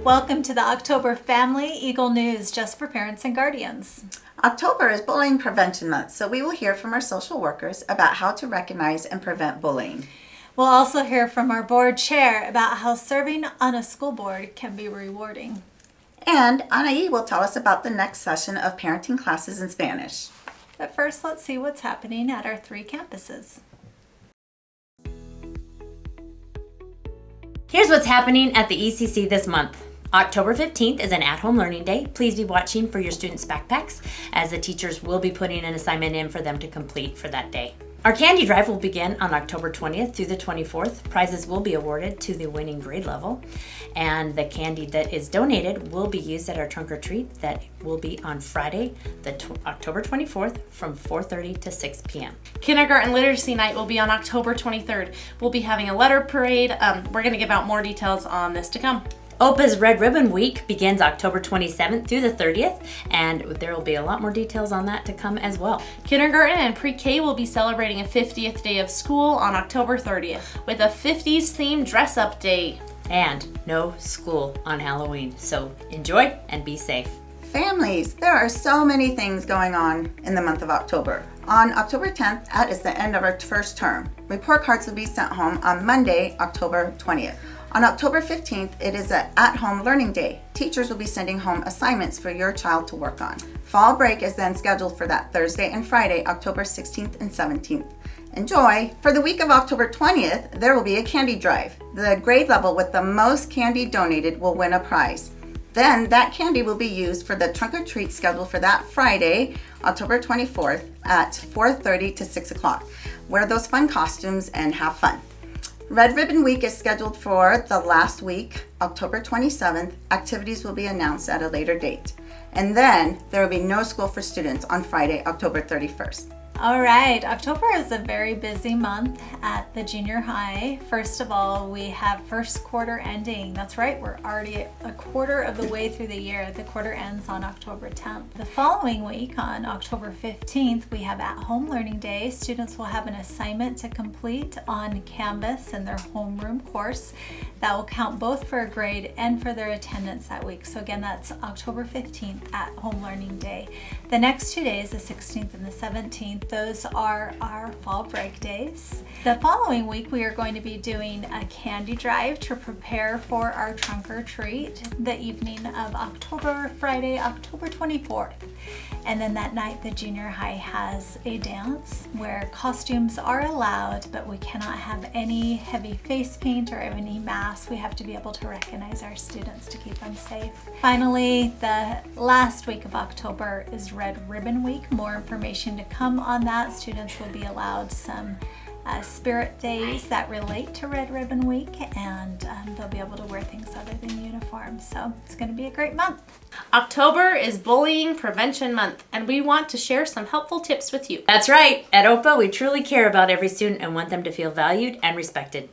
Welcome to the October Family Eagle News, just for parents and guardians. October is Bullying Prevention Month, so we will hear from our social workers about how to recognize and prevent bullying. We'll also hear from our board chair about how serving on a school board can be rewarding. And Anaí will tell us about the next session of parenting classes in Spanish. But first, let's see what's happening at our 3 campuses. Here's what's happening at the ECC this month. October 15th is an at-home learning day. Please be watching for your students' backpacks, as the teachers will be putting an assignment in for them to complete for that day. Our candy drive will begin on October 20th through the 24th. Prizes will be awarded to the winning grade level, and the candy that is donated will be used at our trunk or treat that will be on Friday, October 24th from 4:30 to 6 p.m. Kindergarten Literacy Night will be on October 23rd. We'll be having a letter parade. We're going to give out more details on this to come. OPA's Red Ribbon Week begins October 27th through the 30th, and there will be a lot more details on that to come as well. Kindergarten and pre-K will be celebrating a 50th day of school on October 30th with a 50s themed dress-up day. And no school on Halloween, so enjoy and be safe. Families, there are so many things going on in the month of October. On October 10th, that is the end of our first term. Report cards will be sent home on Monday, October 20th. On October 15th, it is an at-home learning day. Teachers will be sending home assignments for your child to work on. Fall break is then scheduled for that Thursday and Friday, October 16th and 17th. Enjoy! For the week of October 20th, there will be a candy drive. The grade level with the most candy donated will win a prize. Then that candy will be used for the trunk or treat scheduled for that Friday, October 24th at 4:30 to 6 o'clock. Wear those fun costumes and have fun. Red Ribbon Week is scheduled for the last week, October 27th. Activities will be announced at a later date. And then there will be no school for students on Friday, October 31st. All right, October is a very busy month at the junior high. First of all, we have first quarter ending. That's right, we're already a quarter of the way through the year. The quarter ends on October 10th. The following week, on October 15th, we have at-home learning day. Students will have an assignment to complete on Canvas in their homeroom course. That will count both for a grade and for their attendance that week. So again, that's October 15th, at-home learning day. The next 2 days, the 16th and the 17th, those are our fall break days. The following week, we are going to be doing a candy drive to prepare for our trunk or treat the evening of Friday, October 24th. And then that night, the junior high has a dance where costumes are allowed, but we cannot have any heavy face paint or any masks. We have to be able to recognize our students to keep them safe. Finally, the last week of October is Red Ribbon Week. More information to come on that. Students will be allowed some spirit days that relate to Red Ribbon Week, and they'll be able to wear things other than uniforms. So it's going to be a great month. October is Bullying Prevention Month, and we want to share some helpful tips with you. That's right. At OPA, we truly care about every student and want them to feel valued and respected.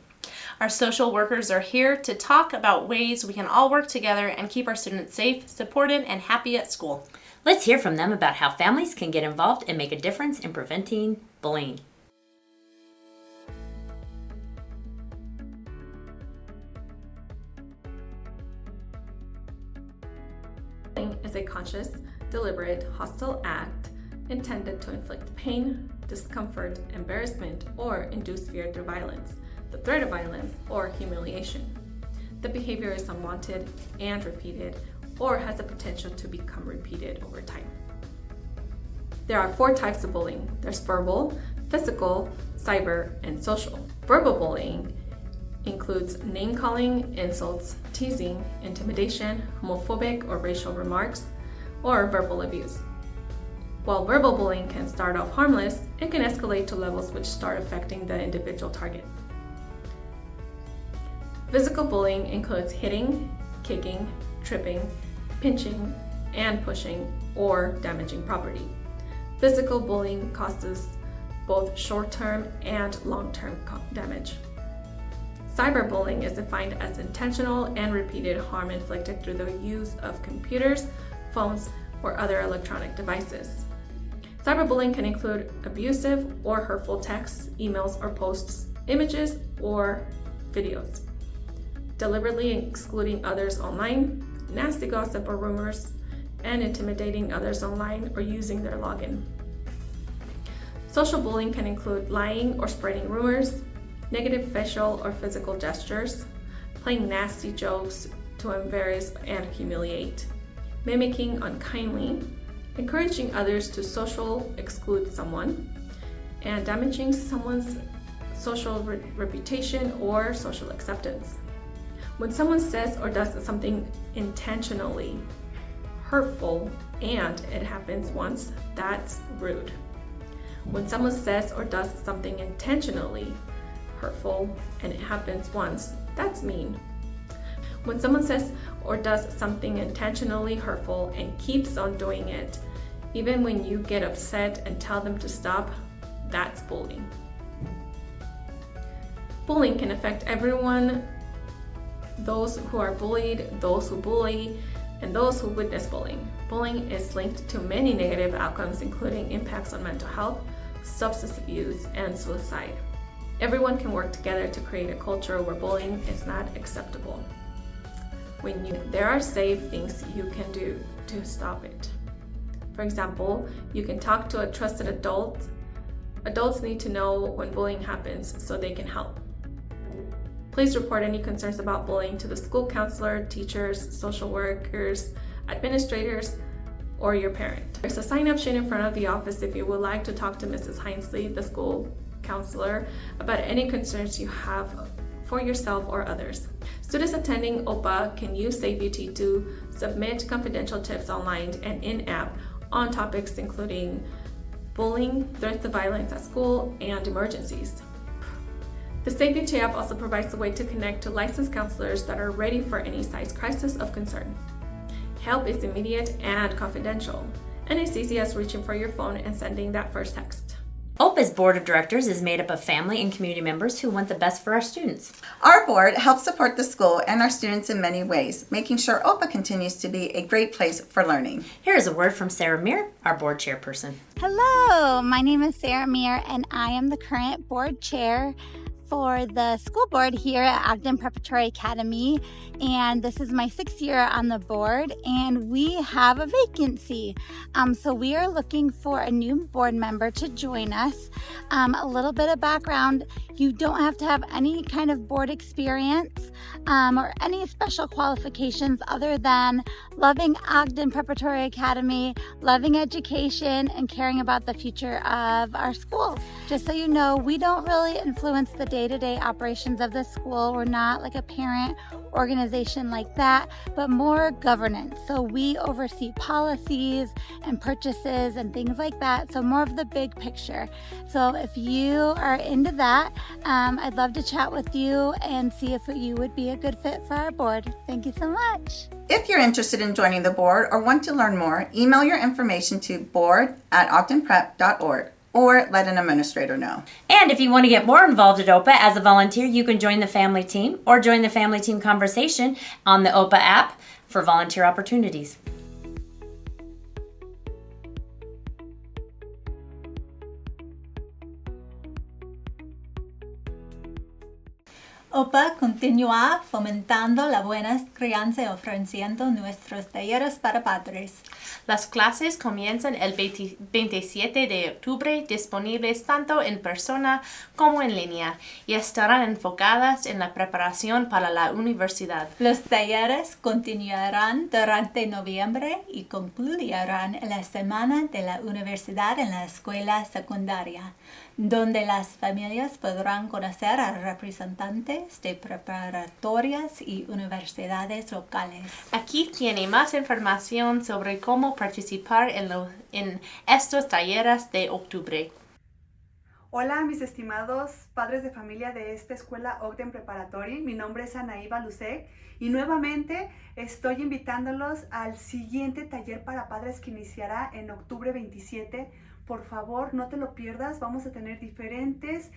Our social workers are here to talk about ways we can all work together and keep our students safe, supported, and happy at school. Let's hear from them about how families can get involved and make a difference in preventing bullying. Bullying is a conscious, deliberate, hostile act intended to inflict pain, discomfort, embarrassment, or induce fear through violence, the threat of violence, or humiliation. The behavior is unwanted and repeated, or has the potential to become repeated over time. There are 4 types of bullying. There's verbal, physical, cyber, and social. Verbal bullying includes name-calling, insults, teasing, intimidation, homophobic or racial remarks, or verbal abuse. While verbal bullying can start off harmless, it can escalate to levels which start affecting the individual target. Physical bullying includes hitting, kicking, tripping, pinching, and pushing, or damaging property. Physical bullying causes both short-term and long-term damage. Cyberbullying is defined as intentional and repeated harm inflicted through the use of computers, phones, or other electronic devices. Cyberbullying can include abusive or hurtful texts, emails or posts, images, or videos. deliberately excluding others online, nasty gossip or rumors, and intimidating others online or using their login. Social bullying can include lying or spreading rumors, negative facial or physical gestures, playing nasty jokes to embarrass and humiliate, mimicking unkindly, encouraging others to social exclude someone, and damaging someone's social reputation or social acceptance. When someone says or does something intentionally hurtful and it happens once, that's rude. When someone says or does something intentionally hurtful and it happens once, that's mean. When someone says or does something intentionally hurtful and keeps on doing it, even when you get upset and tell them to stop, that's bullying. Bullying can affect everyone, those who are bullied, those who bully, and those who witness bullying. Bullying is linked to many negative outcomes, including impacts on mental health, substance abuse, and suicide. Everyone can work together to create a culture where bullying is not acceptable. There are safe things you can do to stop it. For example, you can talk to a trusted adult. Adults need to know when bullying happens so they can help. Please report any concerns about bullying to the school counselor, teachers, social workers, administrators, or your parent. There's a sign-up sheet in front of the office if you would like to talk to Mrs. Hinesley, the school counselor, about any concerns you have for yourself or others. Students attending OPA can use SafeUT to submit confidential tips online and in-app on topics including bullying, threats of violence at school, and emergencies. The SafeUT app also provides a way to connect to licensed counselors that are ready for any size crisis of concern. Help is immediate and confidential, and it's easy as reaching for your phone and sending that first text. OPA's board of directors is made up of family and community members who want the best for our students. Our board helps support the school and our students in many ways, making sure OPA continues to be a great place for learning. Here is a word from Sarah Meir, our board chairperson. Hello, my name is Sarah Meir, and I am the current board chair for the school board here at Ogden Preparatory Academy, and this is my 6th year on the board, and we have a vacancy. So we are looking for a new board member to join us. A little bit of background: you don't have to have any kind of board experience or any special qualifications other than loving Ogden Preparatory Academy, loving education, and caring about the future of our schools. Just so you know, we don't really influence the day-to-day operations of the school. We're not like a parent organization like that, but more governance. So we oversee policies and purchases and things like that. So more of the big picture. So if you are into that, I'd love to chat with you and see if you would be a good fit for our board. Thank you so much. If you're interested in joining the board or want to learn more, email your information to board@ogdenprep.org. or let an administrator know. And if you want to get more involved at OPA as a volunteer, you can join the family team or join the family team conversation on the OPA app for volunteer opportunities. OPA continúa fomentando la buena crianza y ofreciendo nuestros talleres para padres. Las clases comienzan el 27 de octubre, disponibles tanto en persona como en línea, y estarán enfocadas en la preparación para la universidad. Los talleres continuarán durante noviembre y concluirán en la semana de la universidad en la escuela secundaria, donde las familias podrán conocer a representantes de preparatorias y universidades locales. Aquí tiene más información sobre cómo participar en estos talleres de octubre. Hola, mis estimados padres de familia de esta escuela Ogden Preparatory. Mi nombre es Anaíba Lucek y nuevamente estoy invitándolos al siguiente taller para padres que iniciará en octubre 27. Por favor, no te lo pierdas. Vamos a tener diferentes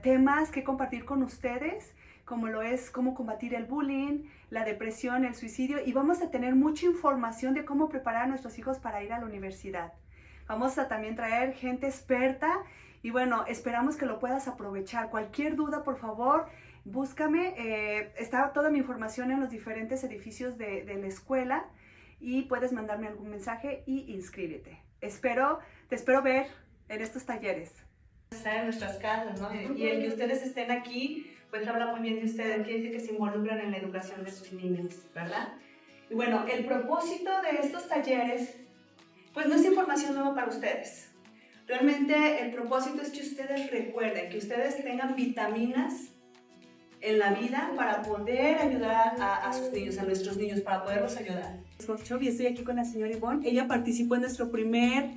temas que compartir con ustedes, como lo es cómo combatir el bullying, la depresión, el suicidio, y vamos a tener mucha información de cómo preparar a nuestros hijos para ir a la universidad. Vamos a también traer gente experta y bueno, esperamos que lo puedas aprovechar. Cualquier duda, por favor, Búscame, está toda mi información en los diferentes edificios de la escuela y puedes mandarme algún mensaje y inscríbete. Te espero ver en estos talleres. Estar en nuestras casas, ¿no? Y el que ustedes estén aquí, pues habla muy bien de ustedes, quiere decir que se involucran en la educación de sus niños, ¿verdad? Y bueno, el propósito de estos talleres, pues no es información nueva para ustedes. Realmente el propósito es que ustedes recuerden, que ustedes tengan vitaminas en la vida para poder ayudar a sus niños, a nuestros niños, para poderlos ayudar. Y estoy aquí con la señora Ivonne. Ella participó en nuestro primer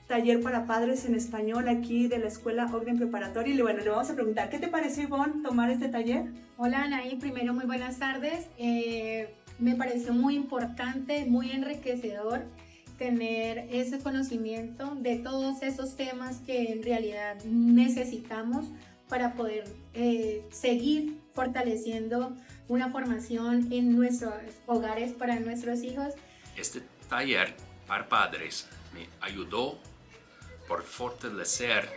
taller para padres en español aquí de la escuela Ogden Preparatoria. Y bueno, le vamos a preguntar, ¿qué te pareció, Ivonne, tomar este taller? Hola, Anaí. Primero, muy buenas tardes. Me pareció muy importante, muy enriquecedor tener ese conocimiento de todos esos temas que en realidad necesitamos para poder seguir fortaleciendo una formación en nuestros hogares para nuestros hijos. Este taller para padres me ayudó por fortalecer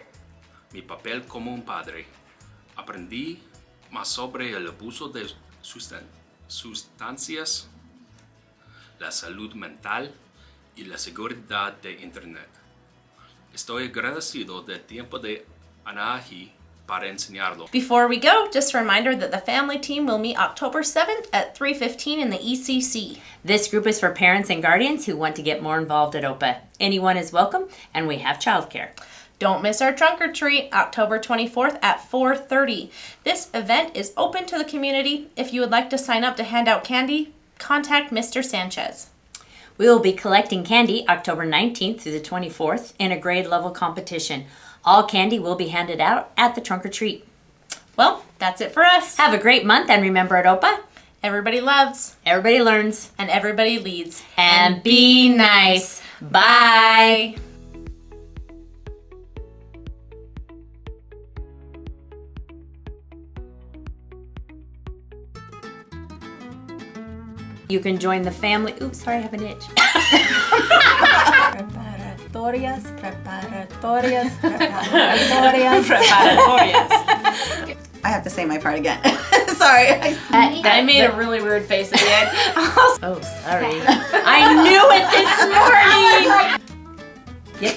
mi papel como un padre. Aprendí más sobre el abuso de sustancias, la salud mental y la seguridad de Internet. Estoy agradecido del tiempo de Anahi para enseñarlo. Before we go, just a reminder that the family team will meet October 7th at 3:15 in the ECC. This group is for parents and guardians who want to get more involved at OPA. Anyone is welcome, and we have childcare. Don't miss our trunk or treat, October 24th at 4:30. This event is open to the community. If you would like to sign up to hand out candy, contact Mr. Sanchez. We will be collecting candy October 19th through the 24th in a grade level competition. All candy will be handed out at the trunk or treat. Well, that's it for us. Have a great month, and remember at OPA, Everybody loves, everybody learns, and everybody leads. and be nice. Bye. You can join the family. Oops, sorry, I have an itch. Preparatorias. I have to say my part again. Sorry. I made a really weird face at the end. Oh, sorry. I knew it this morning. Yep.